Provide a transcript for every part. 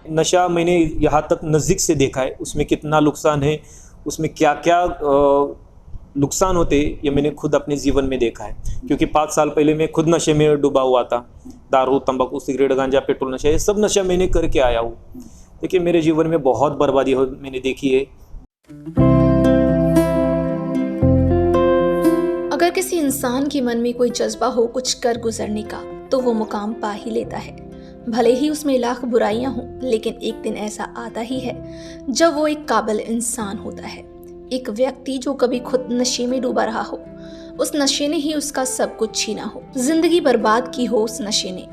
नशा मैंने यहाँ तक नज़दीक से देखा है, उसमें कितना नुकसान है, उसमें क्या क्या नुकसान होते हैं, ये मैंने खुद अपने जीवन में देखा है। क्योंकि 5 साल पहले मैं खुद नशे में डूबा हुआ था। दारू, तंबाकू, सिगरेट, गांजा, पेट्रोल नशा, ये सब नशा मैंने करके आया हूँ। देखिए मेरे जीवन में बहुत बर्बादी हो मैंने देखी है। अगर किसी इंसान के मन में कोई जज्बा हो कुछ कर गुजरने का, तो वो मुकाम पा ही लेता है। भले ही उसमें लाख बुराइयां हों, लेकिन एक दिन ऐसा आता ही है जब वो एक काबिल इंसान होता है। एक व्यक्ति जो कभी खुद नशे में डूबा रहा हो, उस नशे ने ही उसका सब कुछ छीना हो, जिंदगी बर्बाद की हो उस नशे ने।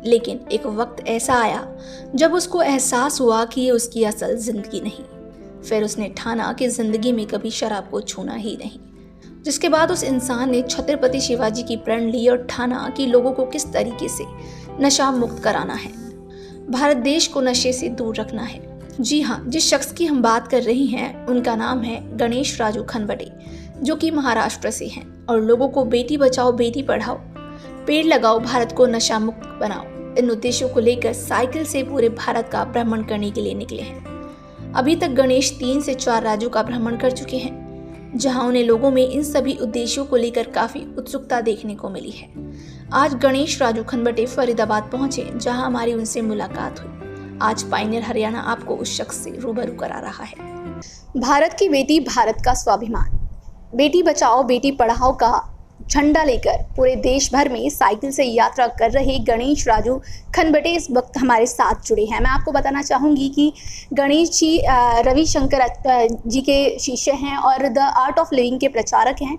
लेकिन एक वक्त ऐसा आया जब उसको एहसास हुआ कि ये उसकी असल जिंदगी नहीं। फिर उसने ठाना कि जिंदगी में कभी शराब को छूना ही नहीं। जिसके बाद उस इंसान ने छत्रपति शिवाजी की प्रण ली और ठाना कि लोगों को किस तरीके से नशा मुक्त कराना है, भारत देश को नशे से दूर रखना है। जी हाँ, जिस शख्स की हम बात कर रही हैं उनका नाम है गणेश राजू खनवटे, जो कि महाराष्ट्र से हैं और लोगों को बेटी बचाओ बेटी पढ़ाओ, पेड़ लगाओ, भारत को नशा मुक्त बनाओ, इन उद्देश्यों को लेकर साइकिल से पूरे भारत का भ्रमण करने के लिए निकले हैं। अभी तक गणेश 3 से 4 राज्यों का भ्रमण कर चुके हैं, जहां उन्हें लोगों में इन सभी उद्देश्यों को लेकर काफी उत्सुकता देखने को मिली है। आज गणेश राजू खनवटे फरीदाबाद पहुंचे, जहां हमारी उनसे मुलाकात हुई। आज पायनियर हरियाणा आपको उस शख्स से रूबरू करा रहा है। भारत की बेटी, भारत का स्वाभिमान, बेटी बचाओ बेटी पढ़ाओ का झंडा लेकर पूरे देश भर में साइकिल से यात्रा कर रहे गणेश राजू खनवटे इस वक्त हमारे साथ जुड़े हैं। मैं आपको बताना चाहूँगी कि गणेश जी रविशंकर जी के शिष्य हैं और द आर्ट ऑफ लिविंग के प्रचारक हैं।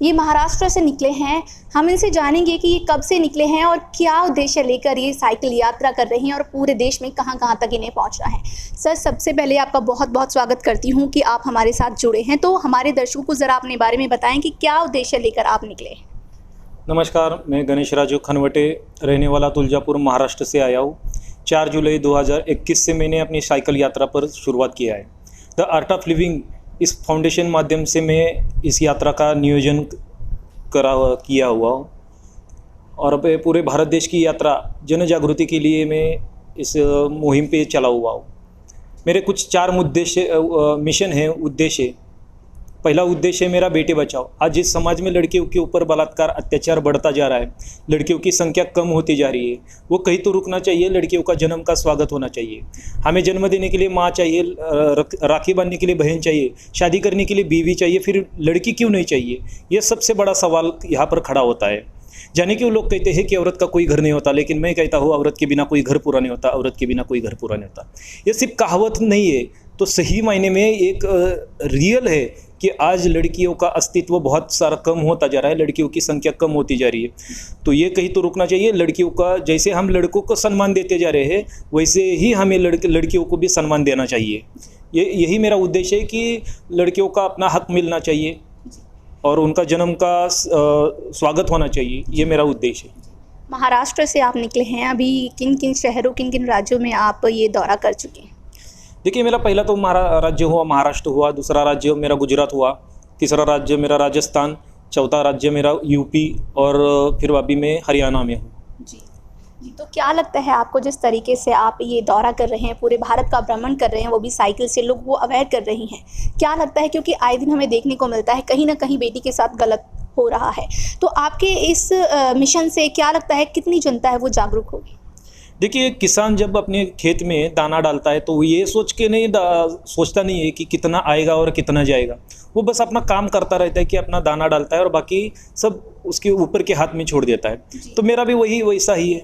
ये महाराष्ट्र से निकले हैं। हम इनसे जानेंगे कि ये कब से निकले हैं और क्या उद्देश्य लेकर ये साइकिल यात्रा कर रहे हैं और पूरे देश में कहाँ कहाँ तक इन्हें पहुँचना है। सर, सबसे पहले आपका बहुत बहुत स्वागत करती हूँ कि आप हमारे साथ जुड़े हैं। तो हमारे दर्शकों को ज़रा अपने बारे में बताएं कि क्या उद्देश्य लेकर आप निकले। नमस्कार, मैं गणेश राजू खनवटे, रहने वाला तुलजापुर, महाराष्ट्र से आया हूँ। 4 जुलाई 2021 से मैंने अपनी साइकिल यात्रा पर शुरुआत किया है। द आर्ट ऑफ लिविंग इस फाउंडेशन माध्यम से मैं इस यात्रा का नियोजन किया हुआ हूँ और अब पूरे भारत देश की यात्रा जन जागृति के लिए मैं इस मुहिम पे चला हुआ हूँ। मेरे कुछ 4 मिशन हैं, उद्देश्य। पहला उद्देश्य है मेरा बेटे बचाओ। आज जिस समाज में लड़कियों के ऊपर बलात्कार, अत्याचार बढ़ता जा रहा है, लड़कियों की संख्या कम होती जा रही है, वो कहीं तो रुकना चाहिए। लड़कियों का जन्म का स्वागत होना चाहिए। हमें जन्म देने के लिए माँ चाहिए, राखी बांधने के लिए बहन चाहिए, शादी करने के लिए बीवी चाहिए, फिर लड़की क्यों नहीं चाहिए? ये सबसे बड़ा सवाल यहाँ पर खड़ा होता है। जाने कि वो लोग कहते हैं कि औरत का कोई घर नहीं होता, लेकिन मैं कहता हूँ औरत के बिना कोई घर पूरा नहीं होता, औरत के बिना कोई घर पूरा नहीं होता। ये सिर्फ कहावत नहीं है, तो सही मायने में एक रियल है कि आज लड़कियों का अस्तित्व बहुत सारा कम होता जा रहा है, लड़कियों की संख्या कम होती जा रही है। तो ये कहीं तो रुकना चाहिए। लड़कियों का, जैसे हम लड़कों को सम्मान देते जा रहे हैं, वैसे ही हमें लड़कियों को भी सम्मान देना चाहिए। यही मेरा उद्देश्य है कि लड़कियों का अपना हक मिलना चाहिए और उनका जन्म का स्वागत होना चाहिए। ये मेरा उद्देश्य है। महाराष्ट्र से आप निकले हैं, अभी किन किन शहरों, किन किन राज्यों में आप ये दौरा कर चुके हैं? देखिए, मेरा पहला तो राज्य हुआ महाराष्ट्र हुआ, दूसरा राज्य मेरा गुजरात हुआ, तीसरा राज्य मेरा राजस्थान, चौथा राज्य मेरा यूपी और फिर अभी मैं हरियाणा में हूँ। जी, तो क्या लगता है आपको, जिस तरीके से आप ये दौरा कर रहे हैं, पूरे भारत का भ्रमण कर रहे हैं, वो भी साइकिल से, लोग वो अवेयर कर रही हैं, क्या लगता है? क्योंकि आए दिन हमें देखने को मिलता है कहीं ना कहीं बेटी के साथ गलत हो रहा है। तो आपके इस मिशन से क्या लगता है कितनी जनता है वो जागरूक होगी? देखिए, किसान जब अपने खेत में दाना डालता है तो वो ये सोचता नहीं है कि कितना आएगा और कितना जाएगा। वो बस अपना काम करता रहता है कि अपना दाना डालता है और बाकी सब उसके ऊपर के हाथ में छोड़ देता है। तो मेरा भी वैसा ही है।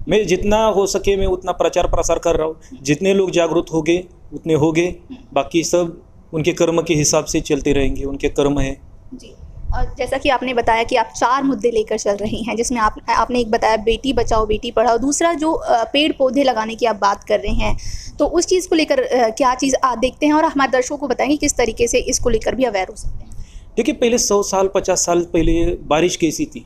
मैं जितना हो सके मैं उतना प्रचार प्रसार कर रहा हूँ। जितने लोग जागरूक होंगे उतने होंगे, बाकी सब उनके कर्म के हिसाब से चलते रहेंगे, उनके कर्म है। जी, और जैसा कि आपने बताया कि आप 4 मुद्दे लेकर चल रही हैं, जिसमें आपने एक बताया बेटी बचाओ बेटी पढ़ाओ, दूसरा जो पेड़ पौधे लगाने की आप बात कर रहे हैं, तो उस चीज़ को लेकर क्या चीज़ आप देखते हैं और हमारे दर्शकों को बताएंगे किस तरीके से इसको लेकर भी अवेयर हो सकते हैं? देखिए, पहले 100 साल 50 साल पहले बारिश कैसी थी,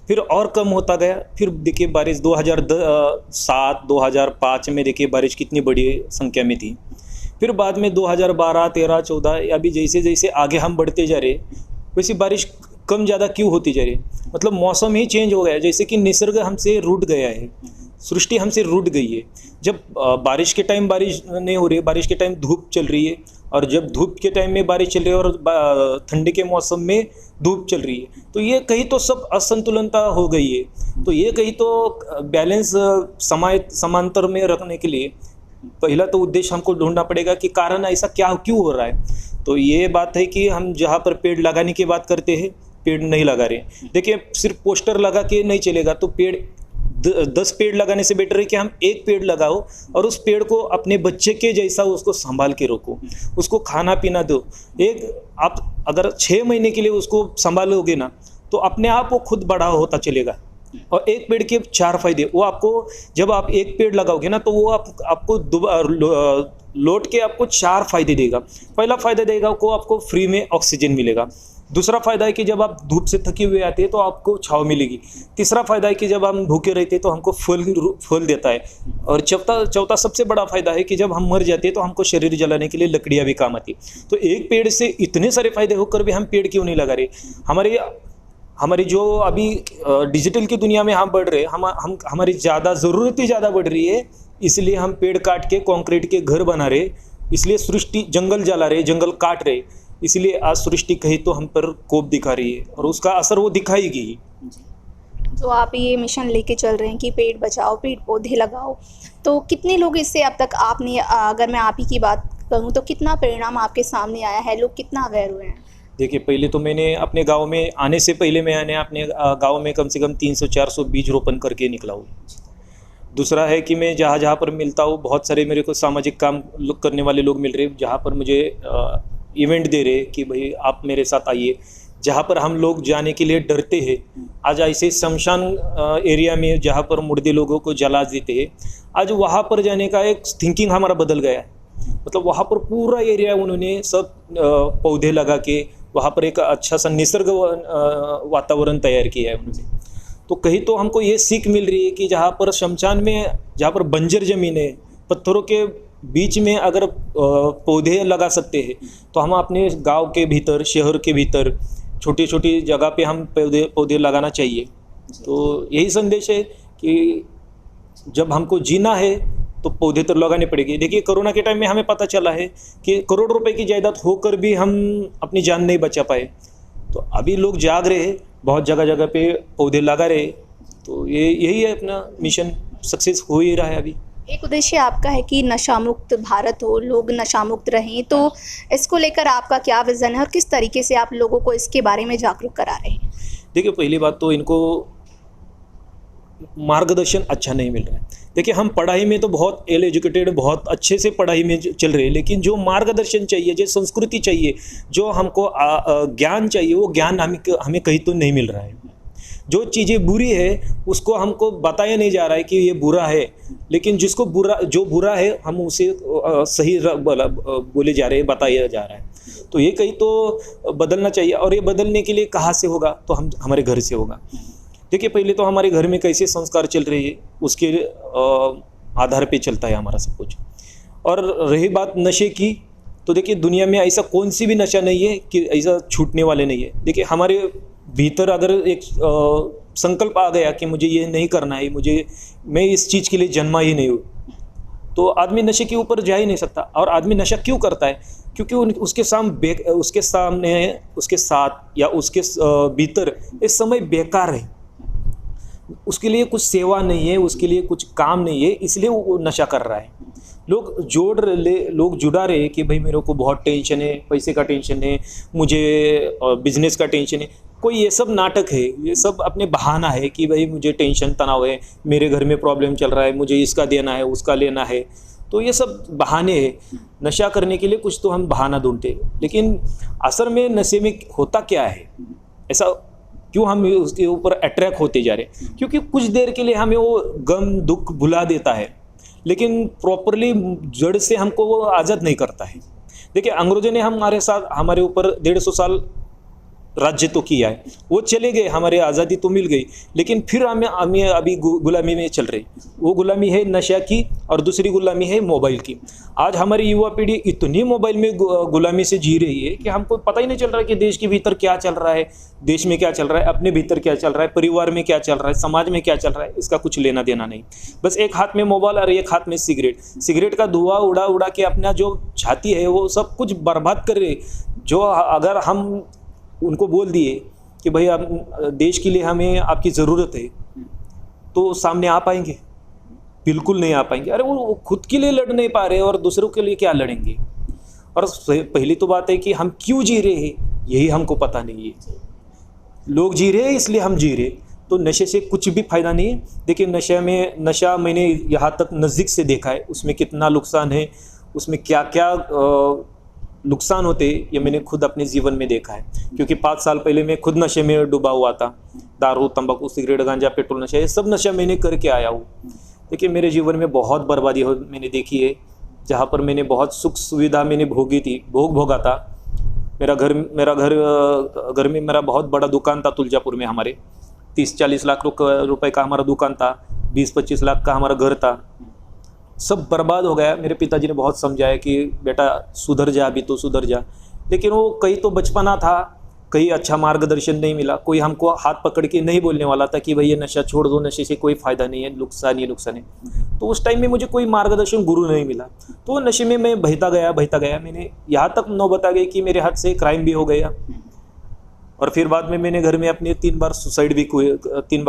फिर और कम होता गया। फिर देखिए बारिश 2007 2005 में देखिए बारिश कितनी बड़ी संख्या में थी। फिर बाद में 2012 13 14 अभी जैसे जैसे आगे हम बढ़ते जा रहे वैसे बारिश कम ज़्यादा क्यों होती जा रही है? मतलब मौसम ही चेंज हो गया है, जैसे कि निसर्ग हमसे रूठ गया है। सृष्टि हमसे रूठ गई है। जब बारिश के टाइम बारिश नहीं हो रही है, बारिश के टाइम धूप चल रही है, और जब धूप के टाइम में बारिश चल रही है और ठंडी के मौसम में धूप चल रही है, तो ये कहीं तो सब असंतुलनता हो गई है। तो ये कहीं तो बैलेंस समांतर में रखने के लिए पहला तो उद्देश्य हमको ढूंढना पड़ेगा कि कारण ऐसा क्या क्यों हो रहा है। तो ये बात है कि हम जहाँ पर पेड़ लगाने की बात करते हैं, पेड़ नहीं लगा रहे। देखिए, सिर्फ पोस्टर लगा के नहीं चलेगा, तो पेड़ 10 पेड़ लगाने से बेटर है कि हम एक पेड़ लगाओ और उस पेड़ को अपने बच्चे के जैसा उसको संभाल के रखो, उसको खाना पीना दो। आप अगर 6 महीने के लिए उसको संभालोगे ना, तो अपने आप वो खुद बड़ा होता चलेगा। और एक पेड़ के 4 फायदे, वो आपको जब आप एक पेड़ लगाओगे ना, तो वो आपको लौट के आपको 4 फायदे देगा। पहला फायदा देगा को आपको फ्री में ऑक्सीजन मिलेगा। दूसरा फायदा है कि जब आप धूप से थके हुए आते हैं तो आपको छाँव मिलेगी। तीसरा फायदा है कि जब हम भूखे रहते हैं तो हमको फल देता है। और चौथा सबसे बड़ा फायदा है कि जब हम मर जाते हैं तो हमको शरीर जलाने के लिए लकड़ियाँ भी काम आती है। तो एक पेड़ से इतने सारे फायदे होकर भी हम पेड़ क्यों नहीं लगा रहे? हमारी जो अभी डिजिटल की दुनिया में हम बढ़ रहे हैं, हमारी ज़रूरत ही ज़्यादा बढ़ रही है, इसलिए हम पेड़ काट के कंक्रीट के घर बना रहे, इसलिए सृष्टि जंगल जला रहे, जंगल काट रहे, इसलिए आज सृष्टि कहीं तो हम पर कोप दिखा रही है और उसका असर वो दिखाएगी ही। जो आप ये मिशन लेके चल रहे हैं कि पेड़ बचाओ, पेड़ पौधे लगाओ, तो कितने लोग इससे अब तक आपने, अगर मैं आप ही की बात करूं तो कितना परिणाम आपके सामने आया है, लोग कितना अवेयर हुए हैं? देखिए, पहले तो मैंने अपने गांव में आने से पहले मैंने अपने गांव में कम से कम 300-400 बीज रोपण करके निकला हूँ। दूसरा है कि मैं जहाँ जहाँ पर मिलता हूँ, बहुत सारे मेरे को सामाजिक काम करने वाले लोग मिल रहे, जहाँ पर मुझे इवेंट दे रहे कि भाई आप मेरे साथ आइए। जहाँ पर हम लोग जाने के लिए डरते हैं, आज ऐसे शमशान एरिया में जहाँ पर मुर्दे लोगों को जला देते हैं, आज वहाँ पर जाने का एक थिंकिंग हमारा बदल गया है। मतलब वहाँ पर पूरा एरिया उन्होंने सब पौधे लगा के वहाँ पर एक अच्छा सा निसर्ग वातावरण तैयार किया है उन्होंने। तो कहीं तो हमको ये सीख मिल रही है कि जहाँ पर शमशान में, जहाँ पर बंजर ज़मीन है, पत्थरों के बीच में अगर पौधे लगा सकते हैं, तो हम अपने गांव के भीतर, शहर के भीतर, छोटी छोटी जगह पे हम पौधे लगाना चाहिए। तो यही संदेश है कि जब हमको जीना है तो पौधे तो लगाने पड़ेंगे। देखिए, कोरोना के टाइम में हमें पता चला है कि करोड़ रुपए की जायदाद होकर भी हम अपनी जान नहीं बचा पाए। तो अभी लोग जाग रहे हैं, बहुत जगह जगह पे पौधे लगा रहे। तो यही है, अपना मिशन सक्सेस हो ही रहा है अभी। एक उद्देश्य आपका है कि नशा मुक्त भारत हो, लोग नशा मुक्त रहें, तो इसको लेकर आपका क्या विज़न है और किस तरीके से आप लोगों को इसके बारे में जागरूक करा रहे हैं? देखिए, पहली बात तो इनको मार्गदर्शन अच्छा नहीं मिल रहा है। देखिए, हम पढ़ाई में तो बहुत वेल एजुकेटेड, बहुत अच्छे से पढ़ाई में चल रहे हैं, लेकिन जो मार्गदर्शन चाहिए, जो संस्कृति चाहिए, जो हमको ज्ञान चाहिए, वो ज्ञान हमें कहीं तो नहीं मिल रहा है। जो चीज़ें बुरी है उसको हमको बताया नहीं जा रहा है कि ये बुरा है, लेकिन जो बुरा है हम उसे सही बोले जा रहे हैं, बताया जा रहा है। तो ये कहीं तो बदलना चाहिए, और ये बदलने के लिए कहाँ से होगा? तो हमारे घर से होगा। देखिए, पहले तो हमारे घर में कैसे संस्कार चल रहे हैं उसके आधार पे चलता है हमारा सब कुछ। और रही बात नशे की, तो देखिए, दुनिया में ऐसा कौन सी भी नशा नहीं है कि ऐसा छूटने वाले नहीं है। देखिए, हमारे भीतर अगर एक संकल्प आ गया कि मुझे ये नहीं करना है, मैं इस चीज़ के लिए जन्मा ही नहीं हूँ, तो आदमी नशे के ऊपर जा ही नहीं सकता। और आदमी नशा क्यों करता है? क्योंकि उसके साथ या उसके भीतर इस समय बेकार है, उसके लिए कुछ सेवा नहीं है, उसके लिए कुछ काम नहीं है, इसलिए वो नशा कर रहा है। लोग जुड़ा रहे कि भाई मेरे को बहुत टेंशन है, पैसे का टेंशन है, मुझे बिजनेस का टेंशन है। कोई ये सब नाटक है, ये सब अपने बहाना है कि भाई मुझे टेंशन तनाव है, मेरे घर में प्रॉब्लम चल रहा है, मुझे इसका देना है, उसका लेना है। तो ये सब बहाने हैं। नशा करने के लिए कुछ तो हम बहाना ढूंढते हैं, लेकिन असल में नशे में होता क्या है? ऐसा क्यों हम उसके ऊपर अट्रैक्ट होते जा रहे हैं? क्योंकि कुछ देर के लिए हमें वो गम दुख भुला देता है, लेकिन प्रॉपरली जड़ से हमको वो आज़ाद नहीं करता है। देखिए, अंग्रेजों ने हमारे ऊपर 150 साल राज्य तो किया है, वो चले गए, हमारे आज़ादी तो मिल गई, लेकिन फिर हमें अभी गुलामी में चल रही। वो गुलामी है नशा की और दूसरी गुलामी है मोबाइल की। आज हमारी युवा पीढ़ी इतनी मोबाइल में गुलामी से जी रही है कि हमको पता ही नहीं चल रहा है कि देश के भीतर क्या चल रहा है, देश में क्या चल रहा है, अपने भीतर क्या चल रहा है, परिवार में क्या चल रहा है, समाज में क्या चल रहा है, इसका कुछ लेना देना नहीं। बस एक हाथ में मोबाइल और एक हाथ में सिगरेट का धुआं उड़ा उड़ा के अपना जो छाती है वो सब कुछ बर्बाद कर रहे। जो अगर हम उनको बोल दिए कि भाई आप देश के लिए हमें आपकी ज़रूरत है, तो सामने आ पाएंगे? बिल्कुल नहीं आ पाएंगे। अरे वो खुद के लिए लड़ नहीं पा रहे और दूसरों के लिए क्या लड़ेंगे। और पहली तो बात है कि हम क्यों जी रहे हैं यही हमको पता नहीं है। लोग जी रहे हैं इसलिए हम जी रहे, तो नशे से कुछ भी फ़ायदा नहीं है। देखिए नशा मैंने यहाँ तक नज़दीक से देखा है, उसमें कितना नुकसान है, उसमें क्या क्या नुकसान होते, ये मैंने खुद अपने जीवन में देखा है। क्योंकि 5 साल पहले मैं खुद नशे में डूबा हुआ था। दारू, तंबाकू, सिगरेट, गांजा, पेट्रोल नशा, ये सब नशा मैंने करके आया हूँ। देखिए मेरे जीवन में बहुत बर्बादी मैंने देखी है। जहाँ पर मैंने बहुत सुख सुविधा मैंने भोगा था। मेरा घर में मेरा बहुत बड़ा दुकान था तुलजापुर में। हमारे 30-40 लाख रुपए का हमारा दुकान था, 20-25 लाख का हमारा घर था। सब बर्बाद हो गया। मेरे पिताजी ने बहुत समझाया कि बेटा सुधर जा, अभी तो सुधर जा, लेकिन वो कहीं तो बचपना था, कहीं अच्छा मार्गदर्शन नहीं मिला। कोई हमको हाथ पकड़ के नहीं बोलने वाला था कि भाई ये नशा छोड़ दो, नशे से कोई फ़ायदा नहीं है, नुकसान है। तो उस टाइम में मुझे कोई मार्गदर्शन गुरु नहीं मिला, तो नशे में मैं बहता गया। मैंने यहाँ तक नौबत आ गई कि मेरे हाथ से क्राइम भी हो गया। और फिर बाद में मैंने घर में अपने 3 बार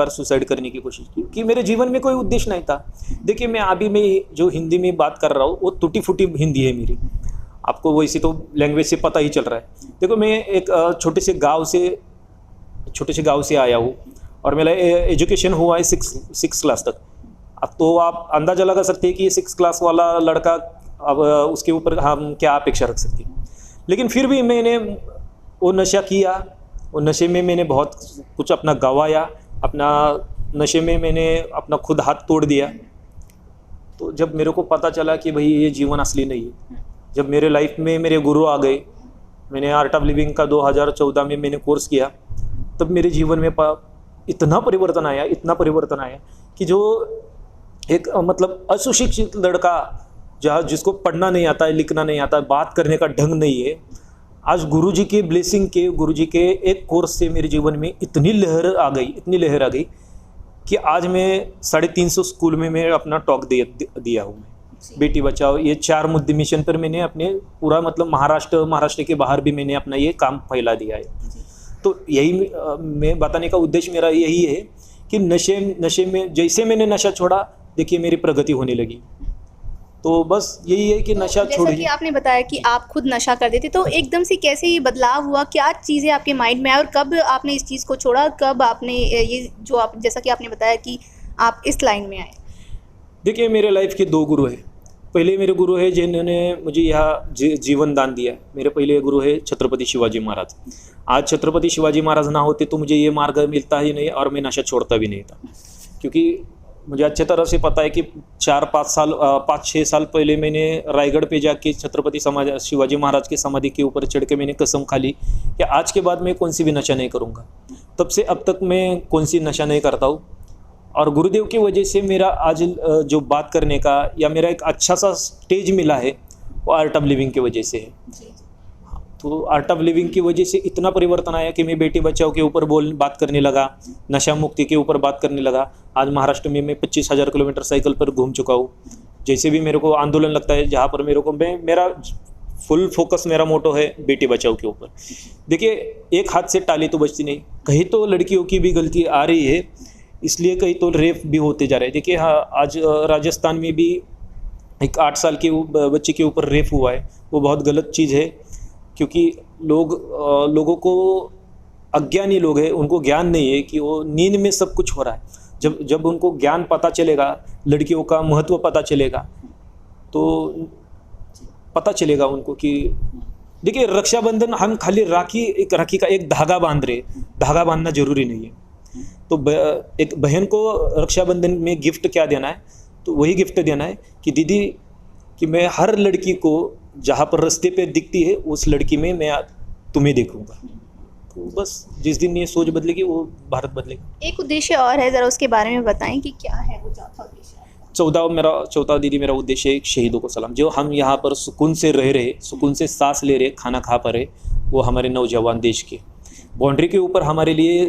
सुसाइड करने की कोशिश की कि मेरे जीवन में कोई उद्देश्य नहीं था। देखिए मैं जो हिंदी में बात कर रहा हूँ वो टूटी फूटी हिंदी है मेरी, आपको वैसे तो लैंग्वेज से पता ही चल रहा है। देखो मैं एक छोटे से गांव से आया हूँ और मेरा एजुकेशन हुआ है 6 क्लास तक। अब तो आप अंदाज़ा लगा सकते हैं कि ये 6 क्लास वाला लड़का अब उसके ऊपर हम क्या अपेक्षा रख सकते हैं। लेकिन फिर भी मैंने वो नशा किया, और नशे में मैंने बहुत कुछ अपना गंवाया, नशे में मैंने अपना खुद हाथ तोड़ दिया। तो जब मेरे को पता चला कि भाई ये जीवन असली नहीं है, जब मेरे लाइफ में मेरे गुरु आ गए, मैंने आर्ट ऑफ लिविंग का 2014 में मैंने कोर्स किया, तब मेरे जीवन में इतना परिवर्तन आया कि जो एक मतलब अशिक्षित लड़का जिसको पढ़ना नहीं आता है, लिखना नहीं आता है, बात करने का ढंग नहीं है, आज गुरुजी के ब्लेसिंग के, गुरुजी के एक कोर्स से मेरे जीवन में इतनी लहर आ गई कि आज मैं 350 स्कूल में मैं अपना टॉक दिया हूँ। मैं बेटी बचाओ ये 4 मुद्दे मिशन पर मैंने अपने पूरा मतलब महाराष्ट्र के बाहर भी मैंने अपना ये काम फैला दिया है। तो यही मैं बताने का उद्देश्य मेरा यही है कि नशे में जैसे मैंने नशा छोड़ा, देखिए मेरी प्रगति होने लगी। तो बस यही है कि नशा छोड़िए। जैसा कि आपने बताया कि आप खुद नशा करते थे, तो एकदम से कैसे ये बदलाव हुआ, क्या चीज़ें आपके माइंड में आई और कब आपने इस चीज़ को छोड़ा, कब आपने ये जो आप जैसा कि आपने बताया कि आप इस लाइन में आए? देखिए मेरे लाइफ के 2 गुरु हैं। पहले मेरे गुरु है जिन्होंने मुझे यहाँ जीवन दान दिया। मेरे पहले गुरु है छत्रपति शिवाजी महाराज। आज छत्रपति शिवाजी महाराज ना होते तो मुझे ये मार्ग मिलता ही नहीं और मैं नशा छोड़ता भी नहीं था। क्योंकि मुझे अच्छे तरह से पता है कि 5-6 साल पहले मैंने रायगढ़ पे जाके छत्रपति शिवाजी महाराज की समाधि के ऊपर चढ़ के मैंने कसम खा ली कि आज के बाद मैं कौन सी भी नशा नहीं करूँगा। तब से अब तक मैं कौन सी नशा नहीं करता हूँ। और गुरुदेव की वजह से मेरा आज जो बात करने का या मेरा एक अच्छा सा स्टेज मिला है वो आर्ट ऑफ लिविंग की वजह से है। तो आर्ट ऑफ लिविंग की वजह से इतना परिवर्तन आया कि मैं बेटी बचाओ के ऊपर बात करने लगा, नशा मुक्ति के ऊपर बात करने लगा। आज महाराष्ट्र में मैं 25,000 किलोमीटर साइकिल पर घूम चुका हूँ। जैसे भी मेरे को आंदोलन लगता है, जहाँ पर मेरे को मेरा फुल फोकस, मेरा मोटो है बेटी बचाओ के ऊपर। देखिए एक हाथ से ताली तो बजती नहीं, कहीं तो लड़कियों की भी गलती आ रही है, इसलिए कहीं तो रेप भी होते जा रहे हैं। देखिए हाँ, आज राजस्थान में भी एक 8 साल के बच्चे के ऊपर रेप हुआ है। वो बहुत गलत चीज़ है, क्योंकि लोगों को, अज्ञानी लोग हैं, उनको ज्ञान नहीं है कि वो नींद में सब कुछ हो रहा है। जब उनको ज्ञान पता चलेगा, लड़कियों का महत्व पता चलेगा, तो पता चलेगा उनको कि देखिए रक्षाबंधन हम खाली राखी का एक धागा बांध रहे, धागा बांधना जरूरी नहीं है। तो एक बहन को रक्षाबंधन में गिफ्ट क्या देना है, तो वही गिफ्ट देना है कि दीदी कि मैं हर लड़की को जहाँ पर रास्ते पे दिखती है उस लड़की में मैं तुम्हें देखूंगा। तो बस जिस दिन ये सोच बदलेगी वो भारत बदलेगा। एक उद्देश्य और है, ज़रा उसके बारे में बताएं कि क्या है वो चौथा उद्देश्य आपका? चौथा दीदी मेरा उद्देश्य है शहीदों को सलाम। जो हम यहाँ पर सुकून से रह रहे, सुकून से सांस ले रहे, खाना खा पा रहे, वो हमारे नौजवान देश के बाउंड्री के ऊपर हमारे लिए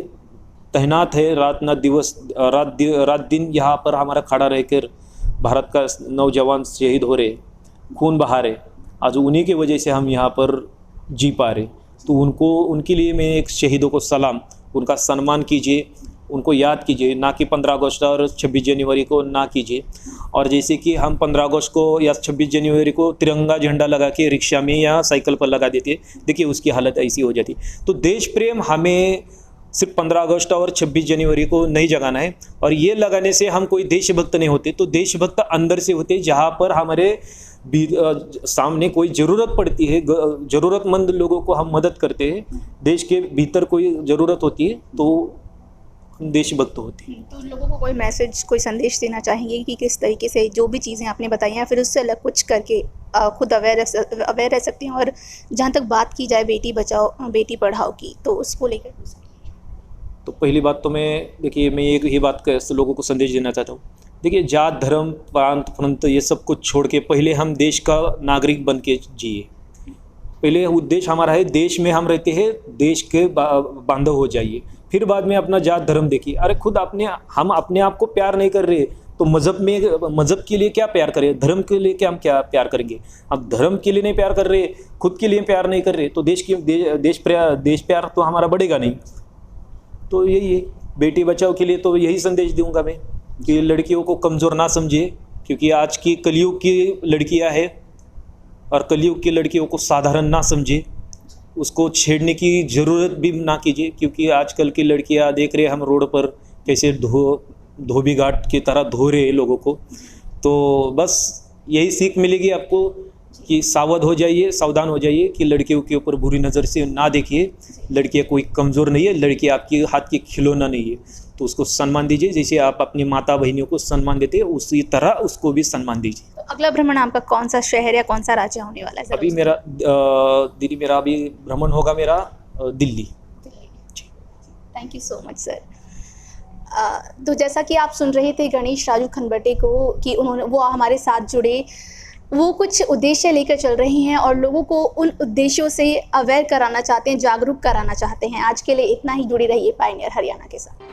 तैनात है, रात दिन यहाँ पर हमारा खड़ा रहकर भारत का नौजवान शहीद हो रहे, खून बहा रहे। आज उन्हीं की वजह से हम यहाँ पर जी पा रहे। तो उनके लिए मैं एक शहीदों को सलाम, उनका सम्मान कीजिए, उनको याद कीजिए, ना कि 15 अगस्त और 26 जनवरी को ना कीजिए। और जैसे कि हम 15 अगस्त को या 26 जनवरी को तिरंगा झंडा लगा के रिक्शा में या साइकिल पर लगा देते, देखिए उसकी हालत ऐसी हो जाती। तो देश प्रेम हमें सिर्फ 15 अगस्त और 26 जनवरी को नहीं जगाना है, और ये लगाने से हम कोई देशभक्त नहीं होते। तो देशभक्त अंदर से होते, जहाँ पर हमारे सामने कोई ज़रूरत पड़ती है, ज़रूरतमंद लोगों को हम मदद करते हैं, देश के भीतर कोई ज़रूरत होती है तो देशभक्त होते हैं। तो लोगों को कोई मैसेज, कोई संदेश देना चाहेंगे कि किस तरीके से जो भी चीज़ें आपने बताई हैं फिर उससे अलग कुछ करके खुद अवेयर रह सकते हैं? और जहाँ तक बात की जाए बेटी बचाओ बेटी पढ़ाओ की, तो उसको लेकर तो पहली बात तो मैं एक ही बात लोगों को संदेश देना चाहता हूँ। देखिए, जात धर्म प्रांत ये सब कुछ छोड़ के पहले हम देश का नागरिक बन के जिए। पहले उद्देश्य हमारा है, देश में हम रहते हैं, देश के बांधव हो जाइए, फिर बाद में अपना जात धर्म देखिए। अरे खुद हम अपने आप को प्यार नहीं कर रहे तो मज़हब के लिए क्या प्यार करें, धर्म के लिए क्या हम क्या प्यार करेंगे? अब धर्म के लिए नहीं प्यार कर रहे, खुद के लिए प्यार नहीं कर रहे, तो देश प्यार तो हमारा बढ़ेगा नहीं। तो यही है, बेटी बचाओ के लिए तो यही संदेश दूंगा मैं कि लड़कियों को कमज़ोर ना समझिए, क्योंकि आज की कलयुग की लड़कियां हैं, और कलयुग की लड़कियों को साधारण ना समझिए, उसको छेड़ने की ज़रूरत भी ना कीजिए। क्योंकि आजकल की लड़कियां देख रहे हम रोड पर कैसे धोबी घाट की तरह धो रहे लोगों को। तो बस यही सीख मिलेगी आपको कि सावधान हो जाइए कि लड़कियों के ऊपर बुरी नज़र से ना देखिए। लड़कियां कोई कमज़ोर नहीं है, लड़की आपके हाथ की खिलौना नहीं है, तो उसको सम्मान दीजिए। जैसे आप अपनी माता बहनियों को सम्मान देते हैं, उसी तरह उसको भी सम्मान दीजिए। तो अगला भ्रमण आपका कौन सा शहर या कौन सा राज्य होने वाला है? अभी मेरा अभी भ्रमण होगा मेरा Delhi. Thank you so much sir. तो जैसा कि आप सुन रहे थे गणेश राजू खनवटे को कि वो हमारे साथ जुड़े, वो कुछ उद्देश्य लेकर चल रही हैं और लोगों को उन उद्देश्यों से अवेयर कराना चाहते हैं, जागरूक कराना चाहते हैं। आज के लिए इतना ही, जुड़ी रहिए पायनियर हरियाणा के साथ।